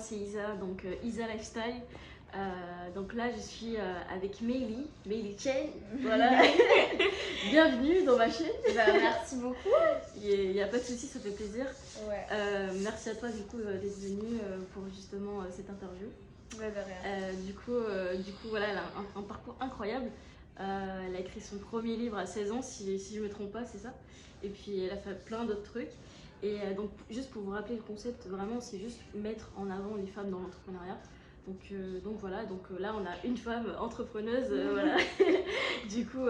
c'est Isa, donc Isa Lifestyle. Donc là je suis avec Meili Chen, voilà. Bienvenue dans ma chaîne. Bah, merci beaucoup. Il n'y a pas de souci, ça fait plaisir. Ouais. Merci à toi du coup d'être venue pour justement cette interview. Ouais, de rien. Du coup voilà, elle a un parcours incroyable. Elle a écrit son premier livre à 16 ans, si je ne me trompe pas, c'est ça. Et puis elle a fait plein d'autres trucs. Et donc juste pour vous rappeler le concept, vraiment c'est juste mettre en avant les femmes dans l'entrepreneuriat. Donc voilà, là on a une femme entrepreneuse, voilà. du coup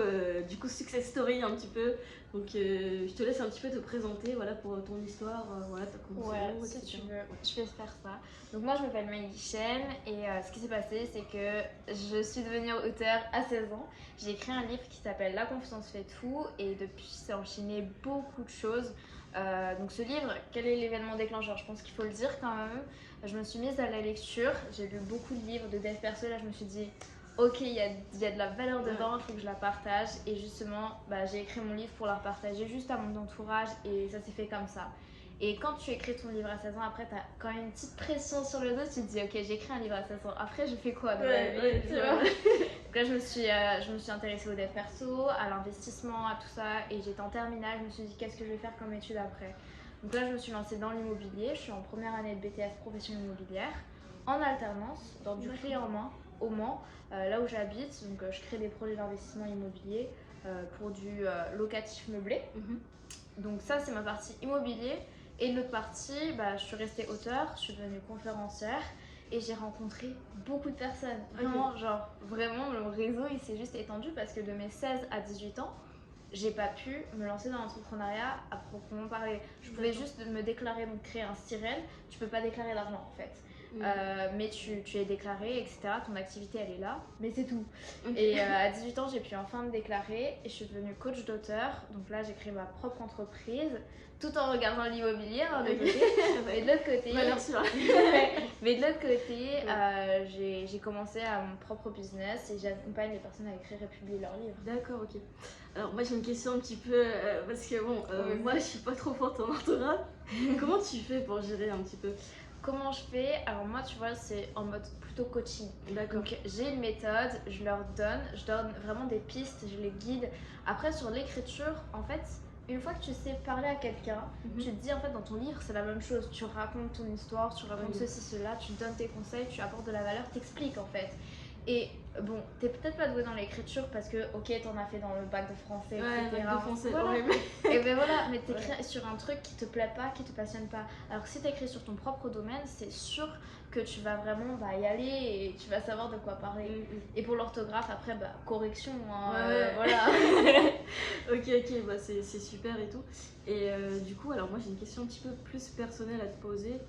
success story un petit peu. Donc je te laisse un petit peu te présenter, voilà, pour ton histoire, voilà, t'as commencé où, Si etc. tu veux, je vais faire ça. Donc moi je m'appelle Meili Chen et ce qui s'est passé c'est que je suis devenue auteure à 16 ans. J'ai écrit un livre qui s'appelle La confiance fait tout et depuis c'est enchaîné beaucoup de choses. Donc ce livre, quel est l'événement déclencheur? Je pense qu'il faut le dire quand même. Je me suis mise à la lecture, j'ai lu beaucoup de livres de dev perso, là je me suis dit ok, il y a de la valeur dedans, il faut que je la partage. Et justement, j'ai écrit mon livre pour la partager juste à mon entourage et ça s'est fait comme ça. Et quand tu écris ton livre à 16 ans, après, tu as quand même une petite pression sur le dos. Tu te dis, ok, j'ai écrit un livre à 16 ans. Après, je fais quoi dans ma vie, tu vois. Donc là, je me suis intéressée au dev perso, à l'investissement, à tout ça. Et j'étais en terminale, je me suis dit, qu'est-ce que je vais faire comme étude après? Donc là, je me suis lancée dans l'immobilier. Je suis en première année de BTS profession immobilière, en alternance, dans du clé en main, au Mans, là où j'habite. Donc je crée des projets d'investissement immobilier pour du locatif meublé. Donc ça, c'est ma partie immobilier. Et l'autre partie, je suis restée auteure, je suis devenue conférencière et j'ai rencontré beaucoup de personnes. Vraiment, vraiment, le réseau, il s'est juste étendu parce que de mes 16 à 18 ans, j'ai pas pu me lancer dans l'entrepreneuriat à proprement parler. Je pouvais juste me déclarer, donc créer un SIREL. Tu peux pas déclarer d'argent en fait. Mais tu es déclaré, etc. Ton activité elle est là, mais c'est tout. Et à 18 ans, j'ai pu enfin me déclarer et je suis devenue coach d'auteur. Donc là, j'ai créé ma propre entreprise tout en regardant l'immobilier d'un côté. Mais de l'autre côté, mais de l'autre côté, j'ai commencé à mon propre business et j'accompagne les personnes à écrire et publier leurs livres. D'accord, ok. Alors moi j'ai une question un petit peu, parce que bon, moi je suis pas trop forte en orthographe. Comment tu fais pour gérer un petit peu? Comment je fais? Alors moi, tu vois, c'est en mode plutôt coaching. D'accord. Donc j'ai une méthode, je donne vraiment des pistes, je les guide. Après sur l'écriture, en fait, une fois que tu sais parler à quelqu'un, tu te dis en fait dans ton livre c'est la même chose. Tu racontes ton histoire, tu racontes ceci, cela, tu donnes tes conseils, tu apportes de la valeur, t'expliques en fait. Et bon, t'es peut-être pas doué dans l'écriture parce que ok, t'en as fait dans le bac de français, etc. Bac de français, voilà. horrible. Et ben voilà, mais t'écris sur un truc qui te plaît pas, qui te passionne pas. Alors que si t'écris sur ton propre domaine, c'est sûr que tu vas vraiment y aller et tu vas savoir de quoi parler. Et pour l'orthographe, après, correction, hein, voilà. Ok, c'est super et tout. Et du coup, alors moi j'ai une question un petit peu plus personnelle à te poser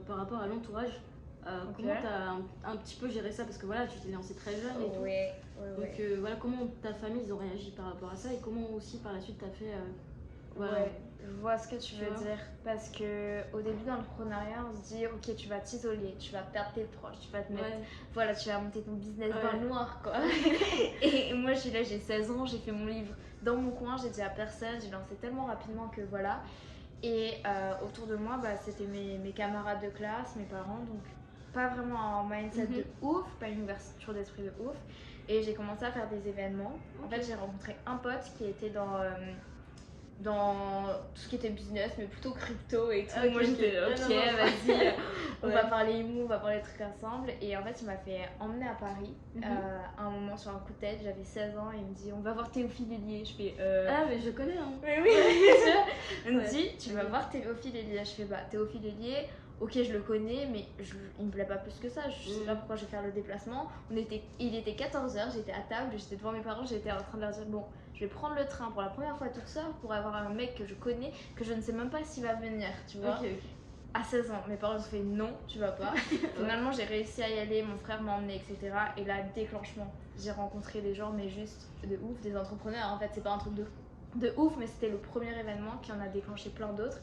par rapport à l'entourage. Comment t'as un petit peu géré ça? Parce que voilà, tu t'es lancée très jeune et tout. Donc voilà, comment ta famille ils ont réagi par rapport à ça et comment aussi par la suite t'as fait je vois ce que tu veux dire. Parce que au début dans l'entrepreneuriat, on se dit ok, tu vas t'isoler, tu vas perdre tes proches, tu vas te mettre, voilà, tu vas monter ton business dans le noir quoi. Et moi je suis là, j'ai 16 ans, j'ai fait mon livre dans mon coin, j'ai dit à personne, j'ai lancé tellement rapidement que voilà. Et autour de moi, c'était mes camarades de classe, mes parents, donc pas vraiment un mindset de ouf, pas une ouverture d'esprit de ouf. Et j'ai commencé à faire des événements. En fait, j'ai rencontré un pote qui était dans tout ce qui était business, mais plutôt crypto et tout. Moi j'étais ok, vas-y, on va parler IMO, on va parler trucs ensemble. Et en fait, il m'a fait emmener à Paris à un moment sur un coup de tête. J'avais 16 ans et il me dit on va voir Théophile Hélier. Je fais Ah, mais je connais, hein. Mais oui, bien sûr. Il me dit tu vas voir Théophile Hélier. Je fais Théophile Hélier. Ok, je le connais, mais il me plaît pas plus que ça. Je sais pas pourquoi je vais faire le déplacement. Il était 14h, j'étais à table, j'étais devant mes parents, j'étais en train de leur dire bon, je vais prendre le train pour la première fois toute seule pour avoir un mec que je connais, que je ne sais même pas s'il va venir, tu vois. À 16 ans, mes parents ont fait non, tu vas pas. Finalement, j'ai réussi à y aller, mon frère m'a emmené, etc. Et là, déclenchement, j'ai rencontré des gens, mais juste de ouf, des entrepreneurs. En fait, c'est pas un truc de ouf, mais c'était le premier événement qui en a déclenché plein d'autres.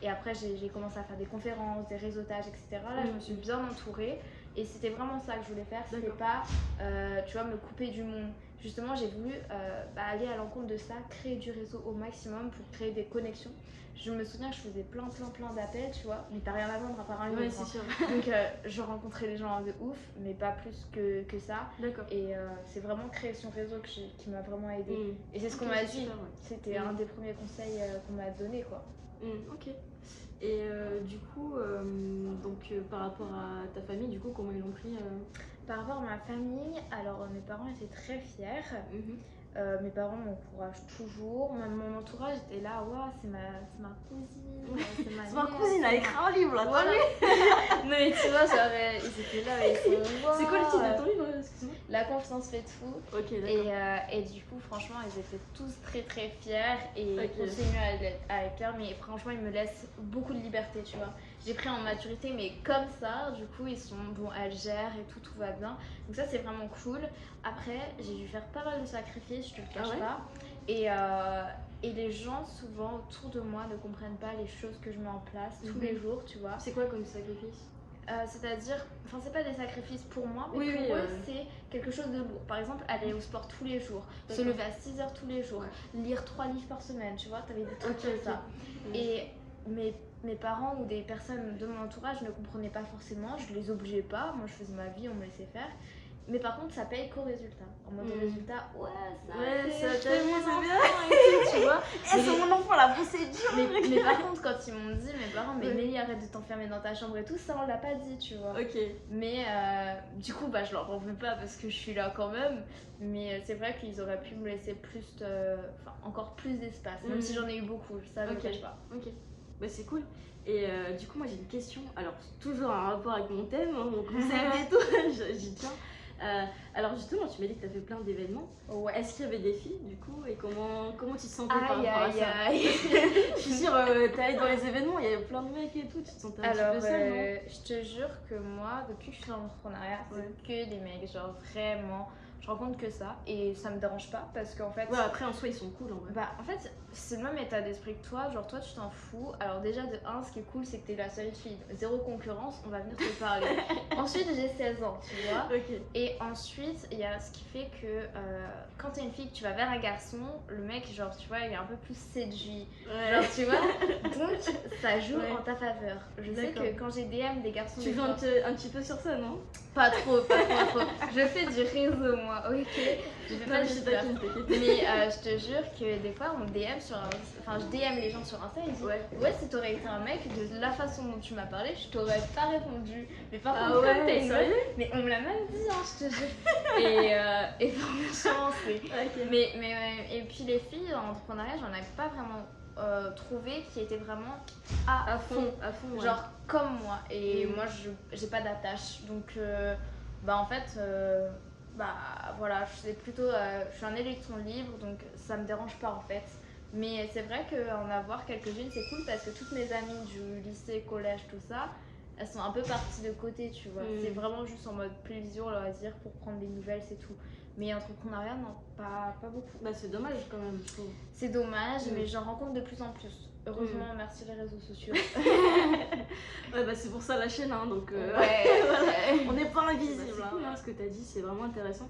Et après, j'ai commencé à faire des conférences, des réseautages, etc. Là, je me suis bien entourée. Et c'était vraiment ça que je voulais faire, c'était D'accord. pas, tu vois, me couper du monde. Justement, j'ai voulu aller à l'encontre de ça, créer du réseau au maximum pour créer des connexions. Je me souviens, je faisais plein d'appels, tu vois, mais t'as rien à vendre à part un livre. Ouais, c'est sûr. Donc, je rencontrais les gens de ouf, mais pas plus que ça. D'accord. Et c'est vraiment créer son réseau qui m'a vraiment aidée. Et c'est ce qu'on Ok, m'a c'est dit. super, ouais. C'était un des premiers conseils qu'on m'a donné, quoi. Ok. Et du coup, par rapport à ta famille, du coup, comment ils l'ont pris Par rapport à ma famille, alors mes parents étaient très fiers. Mhm. Mes parents m'encouragent toujours. Même mon entourage était là, waouh, c'est ma cousine. C'est ma cousine, elle a écrit un livre là, Voilà. Non, mais tu vois, genre, ils étaient là, ils sont C'est quoi le titre de ton livre, excuse-moi? La confiance fait tout. Ok, d'accord. Et du coup, franchement, ils étaient tous très fiers et Ok. ils continuent à être fiers. Mais franchement, ils me laissent beaucoup de liberté, tu vois. J'ai pris en maturité, mais comme ça, du coup, ils sont bon, elles gèrent et tout va bien. Donc, ça, c'est vraiment cool. Après, j'ai dû faire pas mal de sacrifices, je te le cache Ah ouais? pas. Et les gens, souvent, autour de moi, ne comprennent pas les choses que je mets en place tous les jours, tu vois. C'est quoi comme sacrifice? C'est-à-dire, enfin, c'est pas des sacrifices pour moi, mais Oui, pour oui, eux, c'est quelque chose de lourd. Par exemple, aller au sport tous les jours, se D'accord. lever à 6h tous les jours, lire 3 livres par semaine, tu vois, t'avais des trucs Ok, comme ok. ça. Et mes parents ou des personnes de mon entourage ne comprenaient pas forcément, je les obligeais pas, moi je faisais ma vie, on me laissait faire. Mais par contre, ça paye qu'au résultat. En mode résultat, ça c'est t'aime, mon c'est bien. enfant et tout, tu vois. C'est mon enfant, la procédure. Mais par contre, quand ils m'ont dit, mes parents, mais Mélie, arrête de t'enfermer dans ta chambre et tout, ça on l'a pas dit, tu vois. Ok. Mais du coup, je leur en veux pas parce que je suis là quand même. Mais c'est vrai qu'ils auraient pu me laisser encore plus d'espace, même si j'en ai eu beaucoup, ça je ne cache pas. Ok, bah c'est cool. Et du coup, moi j'ai une question. Alors, toujours un rapport avec mon thème, mon concept et tout, j'y tiens. Alors, justement, tu m'as dit que tu as fait plein d'événements. Ouais. Est-ce qu'il y avait des filles du coup? Et comment tu te sentais par rapport à ça? Aïe. Je suis sûre, t'es allée dans les événements, il y avait plein de mecs et tout, tu te sentais un petit peu seule, non? Je te jure que moi, depuis que je suis dans l'entrepreneuriat, c'est que des mecs, genre vraiment. Je rencontre que ça et ça me dérange pas parce qu'en fait. Ouais, après en soi ils sont cool en vrai. Bah, en fait, c'est le même état d'esprit que toi. Genre, toi, tu t'en fous. Alors, déjà, de 1, ce qui est cool, c'est que t'es la seule fille. Zéro concurrence, on va venir te parler. Ensuite, j'ai 16 ans, tu vois. Ok. Et ensuite, il y a ce qui fait que quand t'es une fille, que tu vas vers un garçon, le mec, genre, tu vois, il est un peu plus séduit. Ouais. Genre, tu vois. Donc, ça joue en ta faveur. Je sais que quand j'ai DM des garçons. Tu joues un petit peu sur ça, non? Pas trop. Je fais du réseau, moi, ok. Je fais pas de super. Mais je te jure que des fois, on DM je DM les gens sur Insta et ils disent ouais, si t'aurais été un mec, de la façon dont tu m'as parlé, je t'aurais pas répondu. Mais par contre, comme t'es une meuf, mais on me l'a même dit, hein, je te jure. Et franchement, c'est. Okay. Et puis les filles en entrepreneuriat, j'en avais pas vraiment trouvé qui étaient vraiment à fond, genre comme moi. Et moi, j'ai pas d'attache. Donc, en fait. Voilà, je suis un électron libre, donc ça me dérange pas en fait. Mais c'est vrai qu'en avoir quelques-unes, c'est cool parce que toutes mes amies du lycée, collège, tout ça, elles sont un peu parties de côté, tu vois. C'est vraiment juste en mode plaisir, loisir, pour prendre des nouvelles, c'est tout. Mais entrepreneuriat, non, pas beaucoup. Bah c'est dommage quand même, je trouve. C'est dommage, mais j'en rencontre de plus en plus. Heureusement, merci les réseaux sociaux. Ouais, bah c'est pour ça la chaîne, hein, donc voilà. On n'est pas invisible. C'est cool, hein, ce que tu as dit, c'est vraiment intéressant.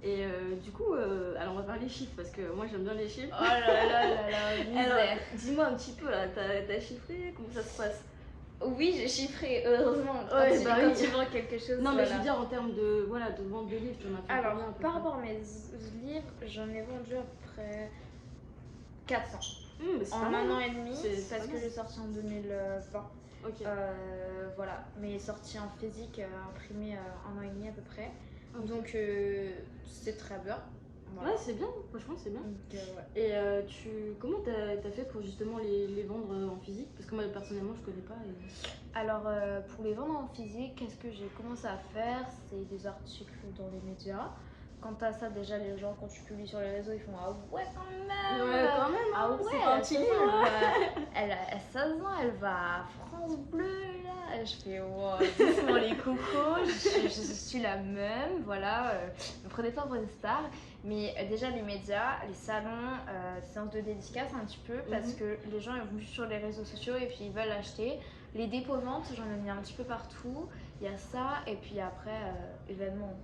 Et du coup, alors on va parler chiffres parce que moi j'aime bien les chiffres. Oh là, misère. Alors, dis-moi un petit peu là, t'as chiffré, comment ça se passe? Oui, j'ai chiffré, heureusement. Quand tu vends quelque chose. Non, mais je veux dire en termes de vente de livres, tu en as fait alors, combien? Par rapport à mes livres, j'en ai vendu à peu près 400. En un an et demi, parce que j'ai sorti en 2020. Ok. Voilà, mais sorti en physique, imprimé un an et demi à peu près. Okay. Donc c'est très bien. Voilà. Ouais, c'est bien, franchement c'est bien. Donc, Et comment t'as fait pour justement les vendre en physique? Parce que moi personnellement je connais pas. Alors pour les vendre en physique, qu'est-ce que j'ai commencé à faire? C'est des articles dans les médias. Quant à ça, déjà les gens quand tu publies sur les réseaux, ils font ah ouais quand même. Ouais quand même. Ah ouais. C'est pas un petit livre. Elle a 16 ans, elle va à France Bleu là. Je fais wow, doucement les cocos, je suis la même, voilà. Ne prenez pas pour une star. Mais déjà les médias, les salons, séances de dédicace un petit peu parce que les gens ils vont sur les réseaux sociaux et puis ils veulent acheter. Les dépôts-ventes, j'en ai mis un petit peu partout. Il y a ça, et puis après, événements.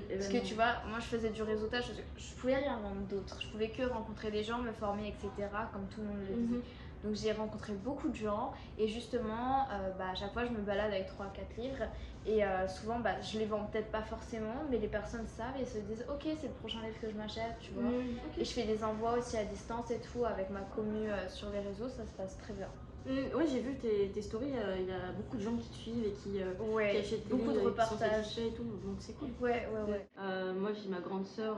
Parce que tu vois, moi je faisais du réseautage, je pouvais rien vendre d'autre. Je pouvais que rencontrer des gens, me former, etc. comme tout le monde le dit. Donc j'ai rencontré beaucoup de gens et justement, à chaque fois je me balade avec 3-4 livres et souvent je les vends peut-être pas forcément, mais les personnes savent et se disent ok, c'est le prochain livre que je m'achète, tu vois. Et je fais des envois aussi à distance et tout avec ma commu sur les réseaux, ça se passe très bien. Ouais, j'ai vu tes stories, il y a beaucoup de gens qui te suivent et qui achètent tes beaucoup livres, de et qui sont reportages satisfaits et tout, donc c'est cool. Ouais. Moi j'ai ma grande sœur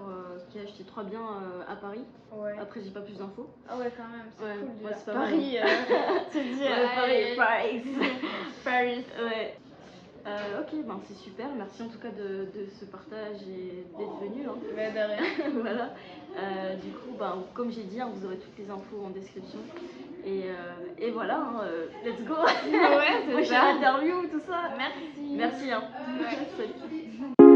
qui a acheté 3 biens à Paris. Après j'ai pas plus d'infos. Ah ouais, quand même, c'est cool. Ouais, c'est pas Paris, tu dis Paris. Ouais. Ok, c'est super, merci en tout cas de ce partage et d'être venu. Mais de rien. Voilà. Du coup, comme j'ai dit, vous aurez toutes les infos en description. Et voilà, let's go. Ouais, c'est Prochaine ça. interview, tout ça. Merci. Merci. Ouais. Salut.